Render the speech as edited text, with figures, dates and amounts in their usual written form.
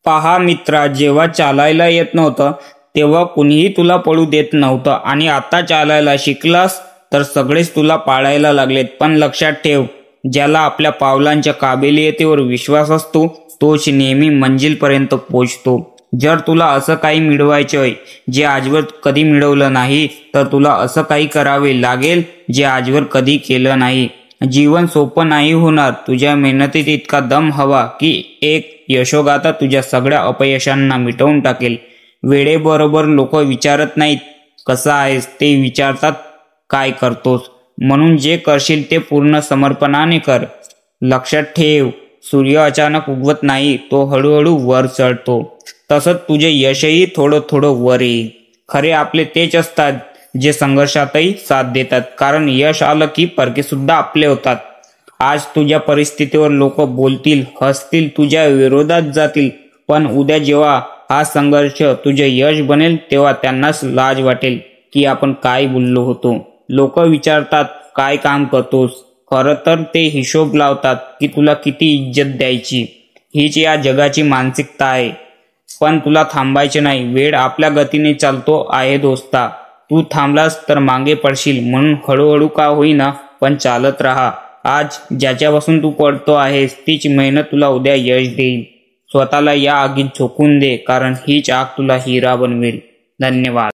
पहा मित्रा, जेव्हा चालायला येत नव्हतं तेव्हा कुणीही तुला पळू देत नव्हतं आणि आता चालायला शिकलास तर सगळेच तुला पाळायला लागलेत. पण लक्षात ठेव, ज्याला आपल्या पावलांच्या काबिलियतेवर विश्वास असतो तोच नेहमी मंजिलपर्यंत पोहोचतो. जर तुला असं काही मिळवायचंय जे आजवर कधी मिळवलं नाही तर तुला असं काही करावे लागेल जे आजवर कधी केलं नाही. जीवन सोपं नाही होणार. तुझ्या मेहनतीत इतका दम हवा की एक यशोगाथा तुझ्या सगळ्या अपयशांना मिटवून टाकेल. वेळेबरोबर लोक विचारत नाहीत कसा आहेस, ते विचारतात काय करतोस. म्हणून जे करशील ते पूर्ण समर्पणाने कर. लक्षात ठेव, सूर्य अचानक उगवत नाही, तो हळूहळू वर चढतो. तसंच तुझे यशही थोडं थोडं वर येईल. खरे आपले तेच असतात जे संघर्षातही साथ देतात, कारण यश आलं की परके सुद्धा आपले होतात. आज तुझ्या परिस्थितीवर लोक बोलतील, हसतील, तुझ्या विरोधात जातील, पण उद्या जेव्हा हा संघर्ष तुझे यश बनेल तेव्हा त्यांनाच लाज वाटेल की आपण काय बोललो होतो. लोक विचारतात काय काम करतोस, खरं तर ते हिशोब लावतात की तुला किती इज्जत द्यायची. हीच या जगाची मानसिकता आहे. पण तुला थांबायचे नाही. वेळ आपल्या गतीने चालतो आहे दोस्ता. तू थांबलास तर मागे पडशील. म्हणून हळूहळू का होईना पण चालत राहा. आज ज्याच्यापासून तू पडतो आहेस तीच मेहनत तुला उद्या यश देईल. स्वतःला या आगीत झोकून दे, कारण हीच आग तुला हिरा बनवेल. धन्यवाद.